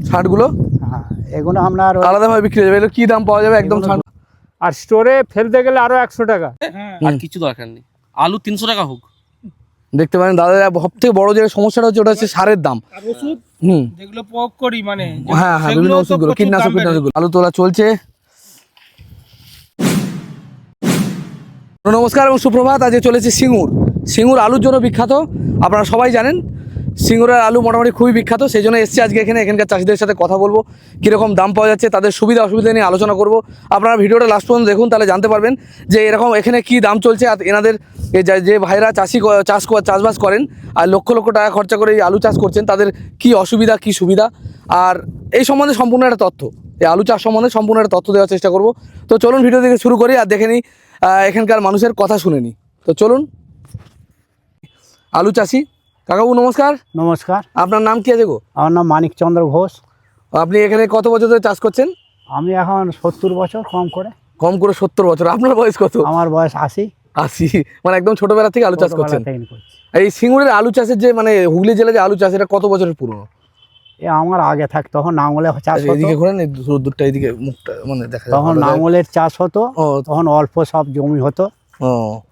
ছাঁটগুলো? হ্যাঁ, এগুলো আপনার আলাদাভাবে বিক্রি হয়ে যাবে। এগুলো কি দাম পাওয়া যাবে একদম ছাঁট? আর স্টোরে ফেলতে গেলে আরো 100 টাকা। আর কিছু দরকার নেই, আলু 300 টাকা হোক। দেখতে পারেন দাদা, সব থেকে বড় যে সমস্যাটা হচ্ছে ওটা হচ্ছে সারের দাম। ওষুধ যেগুলো প্রয়োগ করি মানে হ্যাঁ হ্যাঁ, বিভিন্ন ওষুধগুলো, কীটনাশক আলু তোলা চলছে। নমস্কার এবং সুপ্রভাত। আজকে চলেছে সিঙ্গুর আলুর জন্য বিখ্যাত, আপনারা সবাই জানেন। সিঙ্গুরের আলু মোটামুটি খুবই বিখ্যাত, সেই জন্য এসছি আজকে এখানকার চাষিদের সাথে কথা বলবো, কীরকম দাম পাওয়া যাচ্ছে, তাদের সুবিধা অসুবিধা নিয়ে আলোচনা করব। আপনারা ভিডিওটা লাস্ট পর্যন্ত দেখুন, তাহলে জানতে পারবেন যে এরকম এখানে কী দাম চলছে। আর এনাদের যে ভাইরা চাষবাস করেন আর লক্ষ লক্ষ টাকা খরচা করে এই আলু চাষ করছেন, তাদের কি অসুবিধা কি সুবিধা, আর এই সম্বন্ধে সম্পূর্ণ একটা তথ্য, এই আলু চাষ সম্বন্ধে সম্পূর্ণ একটা তথ্য দেওয়ার চেষ্টা করব। তো চলুন ভিডিও থেকে শুরু করি আর দেখে নিই এখানকার মানুষের কথা শুনে নিই। তো চলুন। আলু চাষি কাকাবু নমস্কার। নমস্কার। আপনার নাম কি আছে গো? আমার নাম মানিকচন্দ্র ঘোষ। আপনি এখানে কত বছর ধরে চাষ করছেন? আমি এখন 70 বছর, কম করে 70 বছর। আপনার বয়স কত? আমার বয়স 80। মানে একদম ছোটবেলা থেকে আলু চাষ করছেন। এই সিঙ্গুরের আলু চাষের যে মানে হুগলি জেলায় যে আলু চাষ, এটা কত বছরের পুরনো? আমার আগে থাক, তখন নাঙলে চাষ হতো। এদিকে ঘোরেন, দূরটা এদিকে মুখটা মানে দেখা যায়। তখন নাঙলের চাষ হতো, তখন অল্প সব জমি হতো।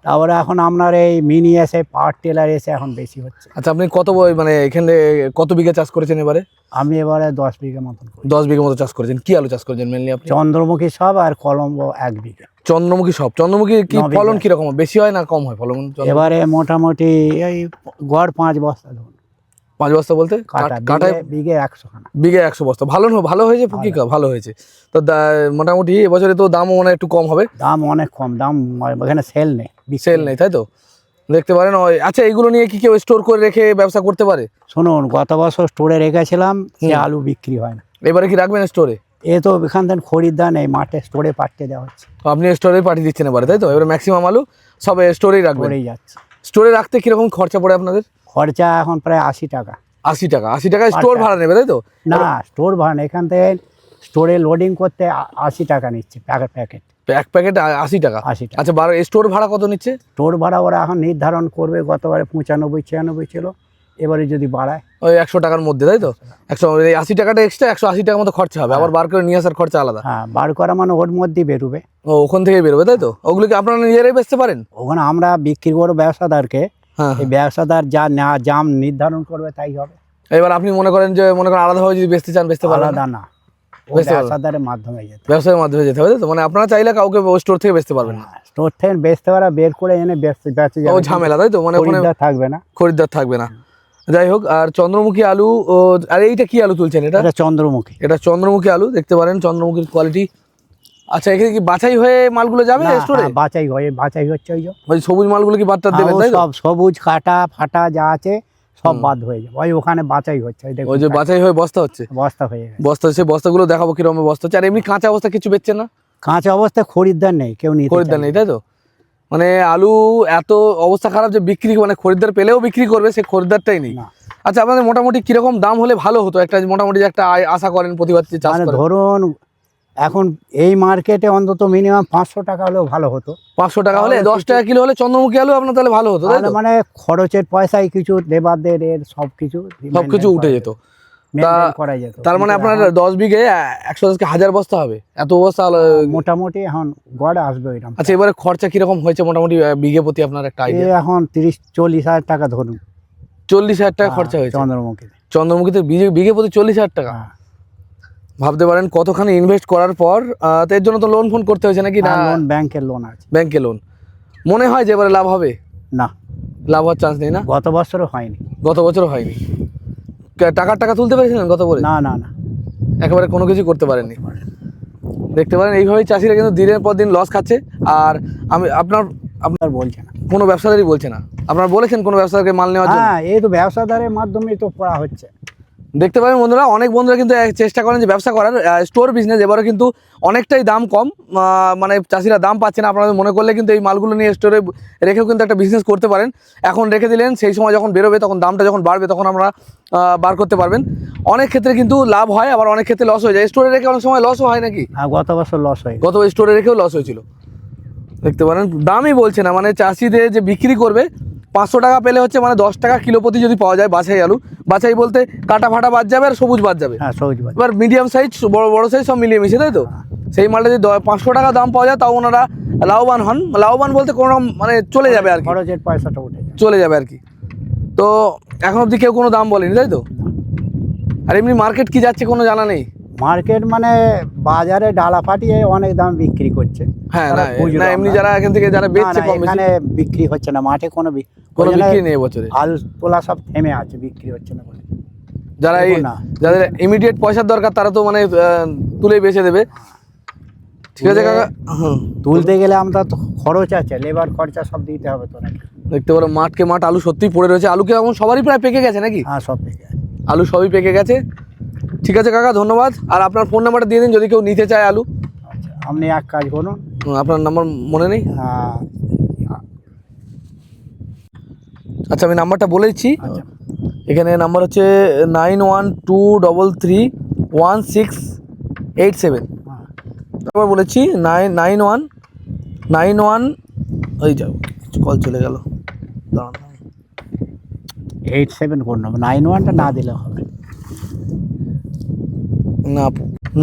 তারপরে এখন আপনার এই মিনি এসে পাওয়ার টিলার এসে এখন বেশি হচ্ছে। আচ্ছা, আপনি মানে এখানে কত বিঘা চাষ করেছেন এবারে? আমি এবারে 10 বিঘা মতন। 10 বিঘা মতো চাষ করেছেন। কি আলু চাষ করেছেন মেনলি আপনি? চন্দ্রমুখী সব আর কলম্বো 1 বিঘা। চন্দ্রমুখী সব। চন্দ্রমুখী কি ফলন কিরকম, বেশি হয় না কম হয় ফলন? এবারে মোটামুটি এই গড় 5 বস্তা ধরুন। 5 বস্তা বলতে কাটায় বিঘে 100 খানা। বিঘে 100 বস্তা। ভালো হয়েছে ফুকিকা, ভালো হয়েছে। তো মোটামুটি এবছরে তো দামও মানে একটু কম হবে। দাম অনেক কম, দাম এখানে সেল নেই, তাই তো? দেখতে পারেন। আচ্ছা, এইগুলো নিয়ে কি কেউ স্টোর করে রেখে ব্যবসা করতে পারে? শুনুন, গত বছর স্টোরে রেখেছিলাম, সে আলু বিক্রি হয় না। এবারে কি রাখবেন স্টোরে? এ তো এখান থেকে খরিদ্দার নেই, মাঠে স্টোরে পাঠিয়ে দেওয়া হচ্ছে। আপনি স্টোরে পাঠিয়ে দিচ্ছেন এবারে, তাই তো? এবারে ম্যাক্সিমাম আলু সব স্টোরেই রাখবেন। যাচ্ছে। স্টোরে রাখতে কিরকম খরচা পড়ে আপনাদের? খরচা এখন প্রায় 80 টাকা। 80 টাকা স্টোর ভাড়া নেবে, তাই তো? না, স্টোর ভাড়া এখান থেকে স্টোরে লোডিং করতে 80 টাকা নিচ্ছে প্যাকেট। এক প্যাকেট 80 টাকা। 80 টাকা। আচ্ছা, স্টোর ভাড়া কত নিচ্ছে? স্টোর ভাড়া ওরা এখন নির্ধারণ করবে। গতবারে 95-96 ছিল, এবারে যদি বাড়ায় ওই 100 টাকার মধ্যে, তাই তো? 80 টাকাটা এক্সট্রা, 180 টাকার মতো খরচা হবে। আবার বার করে নিয়ে আসার খরচা আলাদা। হ্যাঁ, বার করা মানে ওর মধ্যেই বেরোবে। ওখান থেকেই বেরোবে, তাই তো? ওগুলো কি আপনারা নিজেরাই বেচতে পারেন? ওখানে আমরা বিক্রি করবো ব্যবসাদারকে। এই ব্যবসাদার যা দাম নির্ধারণ করবে তাই হবে। এবার আপনি মনে করেন আলাদাভাবে যদি বেচতে চান, বেচতে পারেন? আলাদা না, ব্যবসাদারের মাধ্যমে ব্যবসায়ের মাধ্যমে যেতে হবে, তো মানে আপনারা চাইলে কাউকে স্টোর থেকে বেচতে পারবেন না? স্টোর থেকে বেচতে পারা, বের করে এনে বেচে ও ঝামেলা, তাই তো? মানে খরিদ্দার থাকবে না। যাই হোক। আর চন্দ্রমুখী আলু, আর এইটা কি আলু তুলছেন? এটা চন্দ্রমুখী আলু। দেখতে পারেন চন্দ্রমুখীর কোয়ালিটি। আচ্ছা, এখানে কি বাছাই হয়ে মালগুলো যাবে স্টোরে? বাছাই হচ্ছে। ওই সবুজ মালগুলো কি বাদ দেবেন? সব সবুজ কাটা ফাটা যা আছে সব বাদ হয়ে যাবে। ওখানে বাছাই হচ্ছে। ওই যে বাছাই হয়ে বস্তা হচ্ছে। বস্তা হচ্ছে, বস্তাগুলো দেখাবো কিরকম বস্তা হচ্ছে। আর এমনি কাঁচা অবস্থা কিছু বেচছেন না? কাঁচা অবস্থায় খরিদ্দার নেই, কেউ খরিদ্দার নেই, তাই তো? মানে আলু এত অবস্থা খারাপ যে বিক্রি, মানে খরিদ্দার পেলেও বিক্রি করবে, সে খরিদ্দারটাই নেই। আচ্ছা, আপনাদের মোটামুটি কিরকম দাম হলে ভালো হতো? একটা মোটামুটি একটা আশা করেন প্রতিবার চাষ করেন। ধরুন এখন এই মার্কেটে অন্তত মিনিমাম 500 টাকা হলেও ভালো হতো। 500 টাকা হলে 10 টাকা কিলো হলে চন্দ্রমুখী আলু আপনার তাহলে ভালো হতো, তাই তো? মানে খরচের পয়সায় কিছু, লেবারদের সবকিছু উঠে যেত। তার মানে আপনার 10 বিঘে 110,000 বস্তা হবে। এত বস্তা মোটামুটি এখন গড়ে আসবে ওইরকম। আচ্ছা, এবারে খরচা কিরকম হয়েছে মোটামুটি বিঘে প্রতি আপনার একটা আইডিয়া? এখন 30-40 হাজার টাকা ধরুন। 40,000 টাকা খরচা হয়েছে চন্দ্রমুখীতে বিঘে প্রতি 40,000 টাকা। ভাবতে পারেন কতখানি ইনভেস্ট করার পর। এর জন্য তো লোন ফোন করতে হয়েছে নাকি? না, ব্যাংকের লোন আছে। ব্যাংকের লোন। মনে হয় যে এবারে লাভ হবে? না, লাভ হওয়ার চান্স নেই না? গত বছরও হয়নি। গত বছর হয়নি। টাকা তুলতে পেরেছিলেন গত বছর? না, একেবারে কোনো কিছু করতে পারেননি। দেখতে পারেন এইভাবেই চাষিরা কিন্তু দিনের পর দিন লস খাচ্ছে। আর আপনার বলছে না, কোনো ব্যবসাদারই বলছে না। আপনারা বলেছেন কোনো ব্যবসাদারকে মাল নেওয়ার জন্য? হ্যাঁ, এই তো ব্যবসাদারের মাধ্যমে তো করা হচ্ছে। দেখতে পাবেন বন্ধুরা, অনেক বন্ধুরা কিন্তু চেষ্টা করেন যে ব্যবসা করার, স্টোর বিজনেস। এবারে কিন্তু অনেকটাই দাম কম, মানে চাষিরা দাম পাচ্ছে না। আপনাদের মনে করলে কিন্তু এই মালগুলো নিয়ে স্টোরে রেখেও কিন্তু একটা বিজনেস করতে পারেন। এখন রেখে দিলেন, সেই সময় যখন বেরোবে, তখন দামটা যখন বাড়বে, তখন আমরা বার করতে পারবেন। অনেক ক্ষেত্রে কিন্তু লাভ হয়, আবার অনেক ক্ষেত্রে লস হয়ে যায়। স্টোরে রেখে অনেক সময় লসও হয় নাকি? গত বছর লস হয়, গত স্টোরে রেখেও লস হয়েছিল। দেখতে পারেন দামই বলছে না, মানে চাষিদের যে বিক্রি করবে 500 টাকা পেলে হচ্ছে মানে 10 টাকা কিলো প্রতি যদি পাওয়া যায় বাছাই আলু, বাছাই বলতে কাটা ফাটা বাদ যাবে আর সবুজ বাদ যাবে। হ্যাঁ সবুজ বাজার। এবার মিডিয়াম সাইজ বড় বড় সাইজ সব মিলিয়ে মিশিয়ে, তাই তো? সেই মালটা যদি 500 টাকা দাম পাওয়া যায় তাও ওনারা লাভবান হন। লাভবান বলতে কোনো রকম মানে চলে যাবে আর কি, খরচের পয়সাটা উঠে যায়। চলে যাবে আর কি। তো এখন অবধি কেউ কোনো দাম বলেনি, তাই তো? আর এমনি মার্কেট কি যাচ্ছে কোনো জানা নেই। মার্কেট মানে বাজারে ডালা ফাটিয়ে অনেক দাম বিক্রি করছে। হ্যাঁ, তারা না খুচরো না এমনি আমরা- যারা এখান থেকে যারা না, বেচছে না, কম বেশি এখানে বিক্রি হচ্ছে না, মাঠে কোনো কোনো ওই জন্য বিক্রি নেই বছরে। আলু তোলা সব থেমে আছে, বিক্রি হচ্ছে না বলে। যারা এই দেখুন না। যাদের ইমিডিয়েট পয়সার দরকার তারা তো মানে তুলে বেচে দেবে। ঠিক আছে কাকা, হুম। তুলতে গেলে আমরা তো খরচ আছে, লেবার খরচা সব দিতে হবে তো নাকি। দেখতে পারো মাঠকে মাঠ আলু সত্যিই পড়ে রয়েছে। আলু কি এখন সবারই প্রায় পেকে গেছে নাকি? হ্যাঁ সব পেকে আছে। আলু সবই পেকে গেছে। ঠিক আছে কাকা, ধন্যবাদ। আর আপনার ফোন নাম্বারটা দিয়ে দিন যদি কেউ নিতে চায় আলু। আচ্ছা আপনি এক কাজ করুন, আপনার নাম্বার মনে নেই? আচ্ছা আমি নাম্বারটা বলেইছি। আচ্ছা এখানে নাম্বার হচ্ছে 91231687। হ্যাঁ। তারপর বলেছি 9191 ওই যাও কল চলে গেল, দাঁড়ান। 87 কোন নম্বর? 91টা না দিলে হবে না,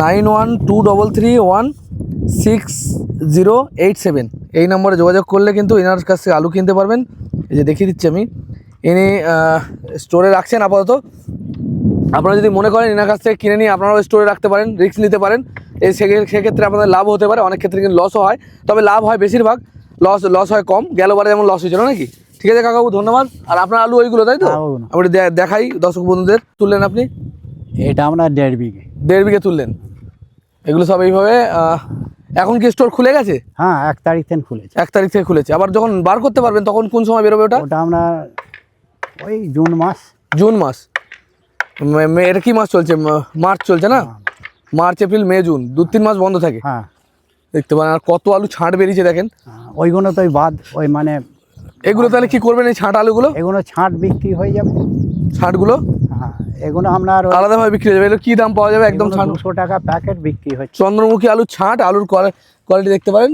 9123316087 এই নম্বরে যোগাযোগ করলে কিন্তু এনার কাছ থেকে আলু কিনতে পারবেন। এই যে দেখিয়ে দিচ্ছি আমি, ইনি স্টোরে রাখছেন আপাতত। আপনারা যদি মনে করেন এনার কাছ থেকে কিনে নিয়ে আপনারাও স্টোরে রাখতে পারেন, রিস্ক নিতে পারেন। এই সেক্ষেত্রে আপনাদের লাভ হতে পারে, অনেক ক্ষেত্রে কিন্তু লসও হয়, তবে লাভ হয় বেশিরভাগ, লস হয় কম। গেলবারে যেমন লস হয়েছিল নাকি। ঠিক আছে কাকাবু, ধন্যবাদ। আর আপনার আলু ওইগুলো, তাই তো? হ্যাঁ, ওগুলো। আমি দেখাই দর্শক বন্ধুদের। তুললেন আপনি এটা আমরা 1.5 বিঘে। 1.5 বিঘে তুললেন। এগুলো সব এইভাবে এখন কি স্টোর খুলে গেছে? হ্যাঁ 1 তারিখ থেকে খুলেছে। 1 তারিখ থেকে খুলেছে। আবার যখন বার করতে পারবেন তখন কোন সময় বেরোবে ওটা? ওটা আমরা ওই জুন মাস। জুন মাস। এটা কি মাস চলছে? মার্চ চলছে না? মার্চ এপ্রিল মে জুন 2-3 মাস বন্ধ থাকে। হ্যাঁ দেখতে পারেন। আর কত আলু ছাঁট বেরিয়েছে দেখেন। ওইগুলো তো বাদ, ওই মানে এগুলো তাহলে কি করবেন এই ছাঁট আলুগুলো? এগুলো ছাঁট বিক্রি হয়ে যাবে। ছাঁটগুলো হ্যাঁ এগুলো আপনার আলাদাভাবে বিক্রি হয়ে যাবে। এগুলো কি দাম পাওয়া যাবে? একদম ছাঁট 200 টাকা প্যাকেট বিক্রি হচ্ছে। চন্দ্রমুখী আলুর ছাঁট, আলুর কোয়ালিটি দেখতে পারেন।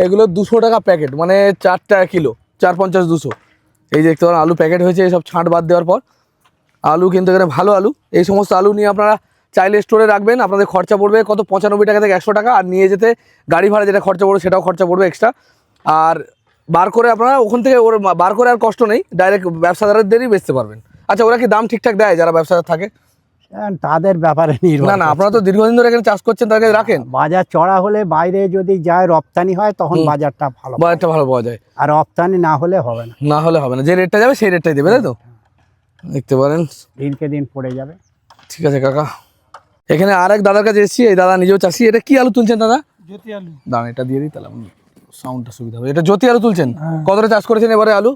এগুলো 200 টাকা প্যাকেট, মানে 4 টাকা কিলো, 4-50 200। এই যে দেখতে পারেন আলু প্যাকেট হয়েছে এইসব ছাঁট বাদ দেওয়ার পর। আলু কিন্তু এখানে ভালো আলু। এই সমস্ত আলু নিয়ে আপনারা চাইলে স্টোরে রাখবেন। আপনাদের খরচা পড়বে কত? 95 টাকা থেকে 100 টাকা। আর নিয়ে যেতে গাড়ি ভাড়া যেটা খরচা পড়বে সেটাও খরচা পড়বে এক্সট্রা। আর বার করে আপনারা ওখান থেকে বার করে আর কষ্ট নেই, ডাইরেক্ট ব্যবসাদারদেরই বেচতে পারবেন। আচ্ছা ওরা কি দাম ঠিকঠাক দেয় যারা ব্যবসাদার থাকে? তাদের ব্যাপারে নির্ভর। না না, আপনারা তো দীর্ঘদিন ধরে এখানে চাষ করছেন, তাদেরকে রাখেন। বাজার চড়া হলে বাইরে যদি যায় রপ্তানি হয় তখন বাজারটা ভালো, বাজারটা ভালো পাওয়া যায়। আর রপ্তানি না হলে হবে না, না হলে হবে না, যে রেটটা যাবে সেই রেটটাই দেবে, তাই তো? দেখতে পারেন। দিনকে দিন পড়ে যাবে। ঠিক আছে কাকা, এখানে আর এক দাদার কাছে এসেছি। এই দাদা নিজেও চাষি। এটা কি আলু তুলছেন দাদা? জ্যোতি আলু। দাঁড়ান এটা দিয়ে দিই, তাহলে সাউন্ডটা সুবিধা হবে। এটা জ্যোতি আলু তুলছেন? কতটা চাষ করেছেন এবারে আলু?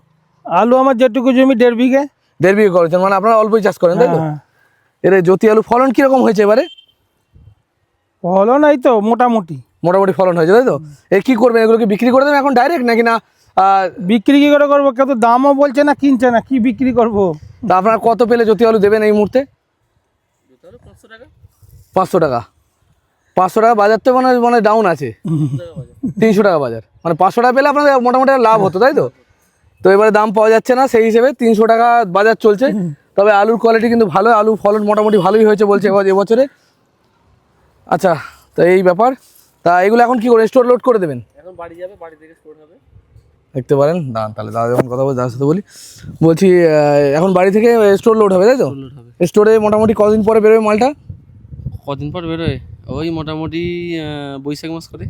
আলু আমার যেটুকু জমি 1.5 বিঘে। 1.5 বিঘে করেছেন, মানে আপনারা অল্পই চাষ করেন, তাই তো? হ্যাঁ। এর জ্যোতি আলু ফলন কিরকম হয়েছে এবারে? হলো নাই তো, মোটামুটি মোটামুটি ফলন হয়েছে, তাই তো? এ কি করবেন, এগুলো কি বিক্রি করে দেবেন এখন ডাইরেক্ট নাকি না? বিক্রি কি করে করবো? কেউ তো দামও বলছে না, কিনছে না, কি বিক্রি করব? তা আপনারা কত পেলে জ্যোতি আলু দেবেন এই মুহূর্তে? 500 টাকা। 500 টাকা। 500 টাকা বাজার তো মানে ডাউন আছে। 300 টাকা বাজার, মানে 500 টাকা পেলে আপনাদের মোটামুটি লাভ হতো, তাই তো? তো এবারে দাম পাওয়া যাচ্ছে না, সেই হিসেবে 300 টাকা বাজার চলছে। তবে আলুর কোয়ালিটি কিন্তু ভালো, আলু ফলন মোটামুটি ভালোই হয়েছে বলছে এবছরে। আচ্ছা, তো এই ব্যাপার। তা এগুলো এখন কি করে স্টোর লোড করে দেবেন? এখন বাড়ি যাবে, বাড়ি থেকে স্টোর হবে। দেখতে পারেন। দাঁড়ান তাহলে দাদা যখন কথা বলছি দাদার সাথে বলছি এখন বাড়ি থেকে স্টোর লোড হবে, তাই তো? লোড হবে। স্টোরে মোটামুটি কদিন পরে বেরোবে মালটা? কদিন পর বেরোয়? ওই মোটামুটি বৈশাখ মাস করে।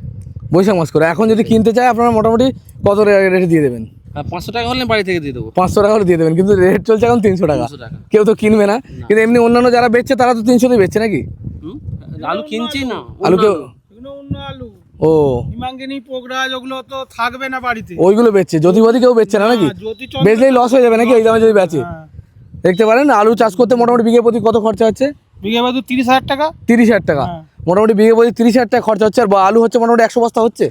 বৈশাখ মাস করে। এখন যদি কিনতে চায় আপনারা মোটামুটি কত রেটে দিয়ে দেবেন? 500 টাকা হলে বাড়ি থেকে দিয়ে দেবো। 500 টাকা হলে দিয়ে দেবেন, কিন্তু রেট চলছে এখন 300 টাকা। 300 টাকা। কেউ তো কিনবে না, কিন্তু এমনি অন্যান্য যারা বেচছে তারা তো 300-তেই বেচছে নাকি? আলু কিনছি না। আলু কেউ এগুলো অন্য আলু। ও হিমাঙ্গিনী, পোগরাজ ওগুলো তো থাকবে না বাড়িতে। ওইগুলো বেচছে, জ্যোতিবাদী কেউ বেচছে না নাকি? জ্যোতি বেচলেই লস হয়ে যাবে নাকি এই দামে যদি বেচে? হ্যাঁ। দেখতে পারেন আলু চাষ করতে মোটামুটি বিঘে প্রতি কত খরচা হচ্ছে? বিঘে বাদু 30,000 টাকা। 30,000 টাকা। হ্যাঁ। মোটামুটি বিঘে প্রতি 30,000 টাকা খরচা হচ্ছে। আর আলু হচ্ছে মোটামুটি 100 বস্তা হচ্ছে।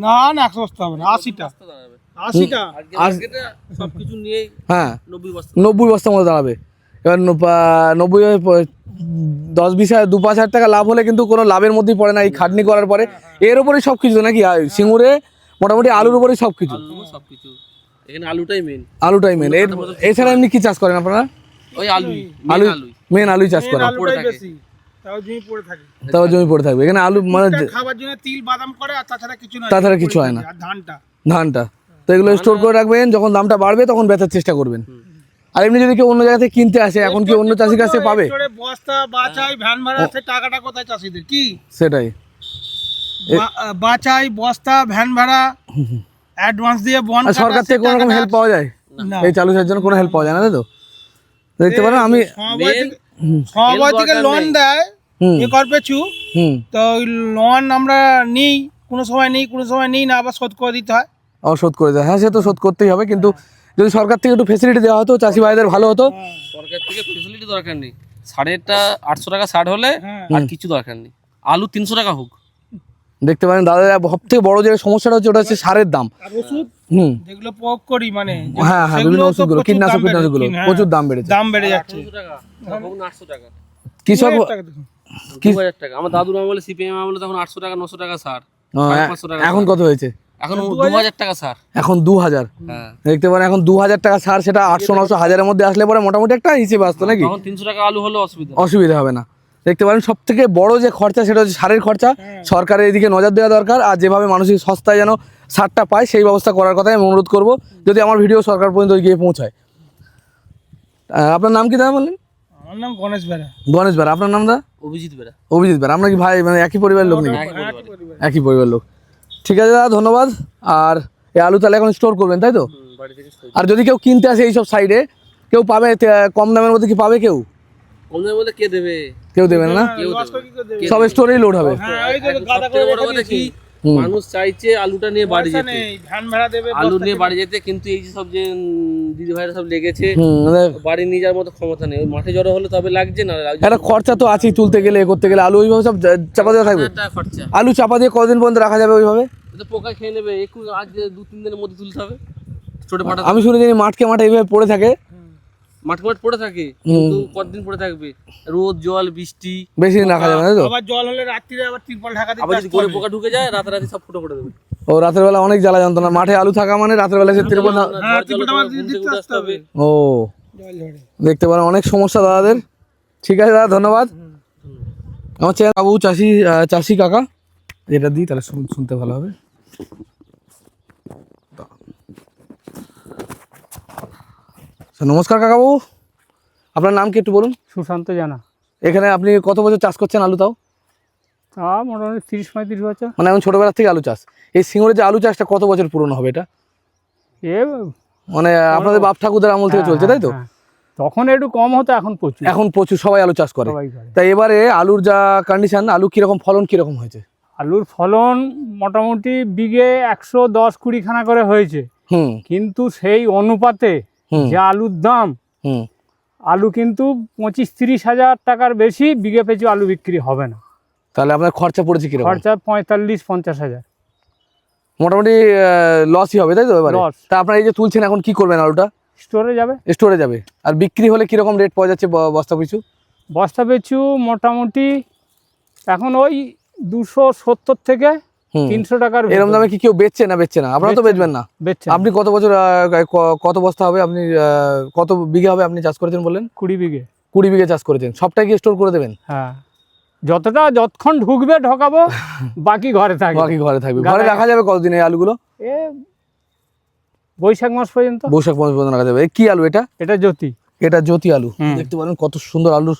না না 100 বস্তা হবে না, 80টা। 80টা। সবকিছু নিয়েই হ্যাঁ 90 বস্তা। 90 বস্তার মতো দাঁড়াবে। এবার 10-20 হাজার 2-5 হাজার টাকা লাভ হলে কিন্তু কোনো লাভের মধ্যেই পড়ে না এই খাটনি করার পরে। এর উপরেই সব কিছু নাকি সিঙ্গুরে মোটামুটি আলুর উপরেই সব কিছু। আলু সবকিছু এখানে আলুটাই মেন। আলুটাই মেন। এছাড়া এমনি কি চাষ করেন আপনারা? ওই আলুই, আলু, আলুই। মেন আলুই চাষ করেন। আলুটাই থাকে। বেশি, তাও জমি পড়ে থাকে। তাও জমি পড়ে থাকবে এখানে আলু, মানে খাবার জন্য তিল বাদাম করে, আর তাছাড়া কিছু না। তাছাড়া কিছু হয় না। আর ধানটা ধানটা তো এগুলো স্টোর করে রাখবেন, যখন দামটা বাড়বে তখন বেচার চেষ্টা করবেন। আর এমনি যদি কেউ অন্য জায়গা থেকে কিনতে আসে, এখন কি অন্য চাষির কাছে পাবে? এরপরে বস্তা বাছাই ভ্যান ভাড়া, সে টাকাটা কোথায় চাষিদের কি? সেটাই। বাছাই, বস্তা, ভ্যান ভাড়া, অ্যাডভান্স দিয়ে বন আর সরকার থেকে কোনো রকম হেল্প পাওয়া যায় না। এই চালু চাষের জন্য? কোনো হেল্প পাওয়া যায় না, তাই তো? দেখতে পারেন আমি সমবায় থেকে লোন দেয় একর পিছু, তো ওই লোন আমরা নিই, কোনো সময় নিই, কোনো সময় নিই না, আবার শোধ করে দিতে হয়। শোধ করে দেয়, হ্যাঁ সে তো শোধ করতেই হবে, কিন্তু যদি সরকার থেকে একটু ফেসিলিটি দেওয়া হতো চাষি ভাইদের ভালো হতো। সরকার থেকে ফেসিলিটি দরকার নেই, সারেরটা 800 টাকা সার হলে আর কিছু দরকার নেই, আলু 300 টাকা হোক। দেখতে পারেন দাদা, সব থেকে বড় যে সমস্যাটা হচ্ছে ওটা হচ্ছে সারের দাম। আর ওষুধ যেগুলো প্রয়োগ করি, মানে হ্যাঁ হ্যাঁ, বিভিন্ন ওষুধগুলো, কীটনাশকগুলো প্রচুর দাম বেড়েছে। দাম বেড়ে যাচ্ছে। 800 টাকা, তখন 800 টাকা, কৃষক 2000 টাকা। আমার দাদুর আমলে, সিপিএম আমলে তখন 800 টাকা 900 টাকা সার, 500 টাকা। এখন কত হয়েছে? এখন 2000 টাকা সার। এখন 2000। হ্যাঁ, দেখতে পারেন এখন 2000 টাকা সার, সেটা 800 900 হাজারের মধ্যে আসলে পরে মোটামুটি একটা হিসেবে আসতো নাকি? তখন 300 টাকা আলু হলে অসুবিধা হবে না। দেখতে পারেন সব থেকে বড় যে খরচা সেটা হচ্ছে সারের খরচা। সরকারের এদিকে নজর দেওয়া দরকার, আর যেভাবে মানুষের সস্তায় যেন সারটা পায় সেই ব্যবস্থা করার কথাই আমি অনুরোধ করবো, যদি আমার ভিডিও সরকার পর্যন্ত গিয়ে পৌঁছায়। আপনার নাম কি দাদা বললেন? আমার নাম গণেশ বেরা। গণেশ বেরা। আপনার নাম দা? অভিজিৎ বেরা। অভিজিৎ বেরা। আমরা কি ভাই, মানে একই পরিবারের লোক নাকি? একই পরিবারের লোক। ঠিক আছে দাদা, ধন্যবাদ। আর এই আলু তাহলে এখন স্টোর করবেন, তাই তো? বাড়ি থেকে আর যদি কেউ কিনতে আসে এইসব সাইডে, কেউ পাবে কম দামের মধ্যে? কি পাবে কেউ? কম দামে বলতে কে দেবে? কেউ দেবেন না, সব স্টোরেই লোড হবে। সবথেকে বড় কথা কি, মানুষ চাইছে আলুটা নিয়ে বাড়ি যেতে, ভ্যান ভাড়া দেবে, আলু নিয়ে বাড়ি যেতে, কিন্তু এই যে সব যে দিদি ভাইরা সব লেগেছে, বাড়ি নিয়ে যাওয়ার মতো ক্ষমতা নেই। ওই মাঠে জড়ো হলে তবে লাগছে না, একটা খরচা তো আছেই, তুলতে গেলে এ করতে গেলে। আলু ওইভাবে সব চাপা দেওয়া থাকবে। খরচা। আলু চাপা দিয়ে কতদিন পর্যন্ত রাখা যাবে ওইভাবে? এটা পোকা খেয়ে নেবে, একটু আজ 2-3 দিনের মধ্যে তুলতে হবে। ছোট ফাটা আমি শুনেছি মাঠকে মাঠে এইভাবে পড়ে থাকে, মাঠ পড়ে থাকে, কিন্তু কতদিন পড়ে থাকবে? রোদ জল বৃষ্টি বেশি দিন রাখা যাবে না, তাই তো? আবার জল হলে রাত্রিরে আবার তিরপল ঢাকা দিতে আবার যদি গড়ে পোকা ঢুকে যায়, রাতারাতি সব ফুটো করে দেবে। ও রাতের বেলা অনেক জ্বালা যন্ত্রণা। মাঠে আলু থাকা মানে রাতের বেলা সে তিরপল। আসতে হবে। ও দেখতে পারেন অনেক সমস্যা দাদাদের। ঠিক আছে দাদা, ধন্যবাদ। আমার চেয়ে বাবু চাষি কাকা, যেটা দিই তাহলে শুনতে ভালো হবে। নমস্কার কাকাবাবু, আপনার নাম কি একটু বলুন? সুশান্ত জানা। এখানে আপনি কত বছর চাষ করছেন আলু? তাও মোটামুটি 30-35 বছর। মানে এখন ছোটবেলা থেকে আলু চাষ। এই সিঙ্গুরের যে আলু চাষটা কত বছর পুরনো হবে এটা? এ মানে আপনাদের বাপ ঠাকুরদের আমল থেকে চলছে, তাই তো? হ্যাঁ, তখন একটু কম হতো, এখন প্রচুর। এখন প্রচুর সবাই আলু চাষ করে। সবাই করে। তাই এবারে আলুর যা কন্ডিশন, আলু কিরকম ফলন কিরকম হয়েছে? আলুর ফলন মোটামুটি বিঘে 110-20 খানা করে হয়েছে, কিন্তু সেই অনুপাতে যে আলুর দাম, আলু কিন্তু 25-30 হাজার টাকার বেশি বিঘে পিছু আলু বিক্রি হবে না। তাহলে আপনার খরচা পড়েছে কিরকম? খরচা 45-50 হাজার, মোটামুটি লসই হবে, তাই তো? এবারে তা আপনারা এই যে তুলছেন, এখন কি করবেন? আলুটা স্টোরে যাবে। স্টোরে যাবে। আর বিক্রি হলে কিরকম রেট পাওয়া যাচ্ছে বস্তা পিছু? বস্তা পিছু মোটামুটি এখন ওই 270 থেকে 300 টাকার। এরকম দামে কি কেউ বেচছে না? বেচছে না, আপনারা তো বেচবেন না। আপনি কত বছর, কত বস্তা হবে আপনি, কত বিঘে হবে আপনি চাষ করেছেন বললেন? 20 বিঘে। 20 বিঘে চাষ করেছেন, সবটাই কি স্টোর করে দেবেন? হ্যাঁ, যতক্ষণ ঢুকবে ঢোকাবো, বাকি ঘরে থাকবে। বাকি ঘরে থাকবে। ঘরে রাখা যাবে কতদিন এই আলুগুলো? এ বৈশাখ মাস পর্যন্ত। বৈশাখ মাস পর্যন্ত রাখা যাবে। কি আলু এটা? এটা জ্যোতি। এটা জ্যোতি আলু। দেখতে পারেন কত সুন্দর আলু,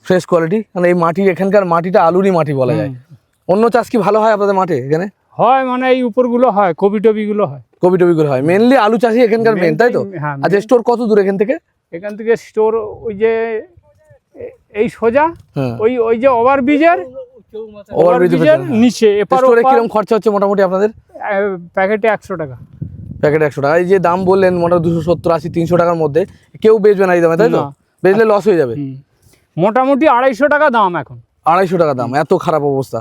ফ্রেশ কোয়ালিটি। মানে এই মাটি, এখানকার মাটিটা আলুরই মাটি বলা যায়। অন্য চাষ কি ভালো হয় আপনাদের মাঠে এখানে? হয়, মানে এই উপরগুলো হয়, কবি টবিগুলো হয়। কবি টবিগুলো হয়, মেনলি আলু চাষই এখানকার মেন, তাই তো? আচ্ছা, স্টোর কত দূর এখান থেকে? এখান থেকে স্টোর ওই যে এই সোজা ওই যে ওভারব্রিজের নিচে। স্টোরে কিরকম খরচা হচ্ছে মোটামুটি আপনাদের? প্যাকেটে 100 টাকা। প্যাকেটে 100 টাকা। এই যে দাম বললেন মোটামুটি 270, 80, 300 টাকার মধ্যে, কেউ বেচবে না এই দামে, তাই তো? বেচলে লস হয়ে যাবে। মোটামুটি 250 টাকা দাম এখন। 250 টাকা দাম, এত খারাপ অবস্থা।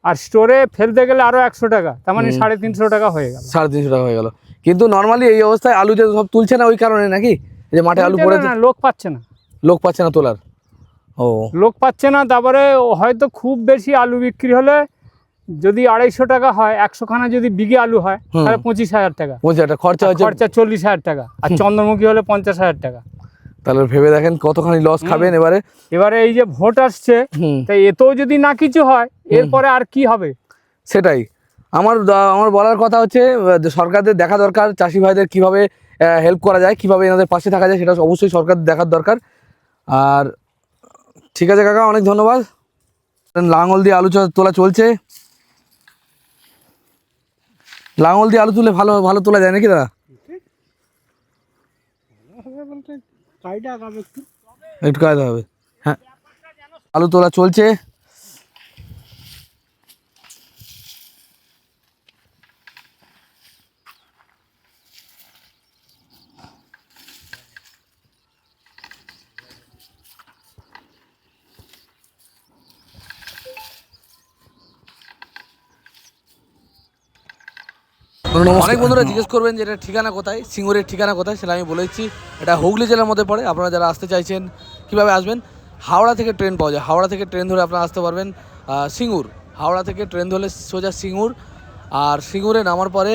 আর স্টোরে ফেলতে গেলে আরো 100 টাকা, তার মানে 350 টাকা হয়ে গেল। 350 টাকা হয়ে গেল। কিন্তু নর্মালি এই অবস্থায় আলু যে সব তুলছে না ওই কারণে নাকি, যে মাঠে আলু পড়েছে? লোক পাচ্ছে না। লোক পাচ্ছে না তোলার। ও লোক পাচ্ছে না। তারপরে হয়তো খুব বেশি আলু বিক্রি হলে যদি 250 টাকা হয়, 100 খানা যদি বিঘে আলু হয় তাহলে 25,000 টাকা। 25,000 খরচা হচ্ছে, খরচা 40,000 টাকা, আর চন্দ্রমুখী হলে 50,000 টাকা। তাহলে ভেবে দেখেন কতখানি লস খাবেন এবারে। এবারে এই যে ভোট আসছে, তাই এতেও যদি না কিছু হয় এরপরে আর কি হবে? সেটাই আমার বলার কথা হচ্ছে, সরকারদের দেখা দরকার চাষি ভাইদের কীভাবে হেল্প করা যায়, কীভাবে এনাদের পাশে থাকা যায়, সেটা অবশ্যই সরকার দেখার দরকার। আর ঠিক আছে কাকা, অনেক ধন্যবাদ। লাঙল দিয়ে আলু তোলা চলছে। লাঙল দিয়ে আলু তুলে ভালো ভালো তোলা যায় নাকি দাদা? একটু কায়দা হবে। হ্যাঁ, আলু তোলা চলছে। অনেক বন্ধুরা জিজ্ঞেস করবেন যে এটা ঠিকানা কোথায়, সিঙ্গুরের ঠিকানা কোথায়, সেটা আমি বলেছি। এটা হুগলি জেলার মধ্যে পড়ে। আপনারা যারা আসতে চাইছেন কীভাবে আসবেন, হাওড়া থেকে ট্রেন পাওয়া যায়, হাওড়া থেকে ট্রেন ধরে আপনারা আসতে পারবেন সিঙ্গুর। হাওড়া থেকে ট্রেন ধরলে সোজা সিঙ্গুর, আর সিঙ্গুরে নামার পরে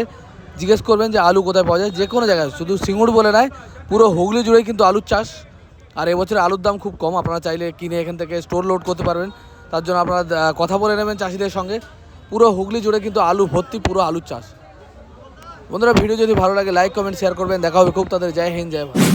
জিজ্ঞেস করবেন যে আলু কোথায় পাওয়া যায়। যে কোনো জায়গায়, শুধু সিঙ্গুর বলে নয়, পুরো হুগলি জুড়েই কিন্তু আলুর চাষ। আর এবছরে আলুর দাম খুব কম, আপনারা চাইলে কিনে এখান থেকে স্টোর লোড করতে পারবেন। তার জন্য আপনারা কথা বলে নেবেন চাষিদের সঙ্গে। পুরো হুগলি জুড়ে কিন্তু আলু ভর্তি, পুরো আলুর চাষ। বন্ধুরা, ভিডিও যদি ভালো লাগে লাইক কমেন্ট শেয়ার করবেন। দেখা হবে খুব তাদের। জয় হিন্দ, জয় ভারত।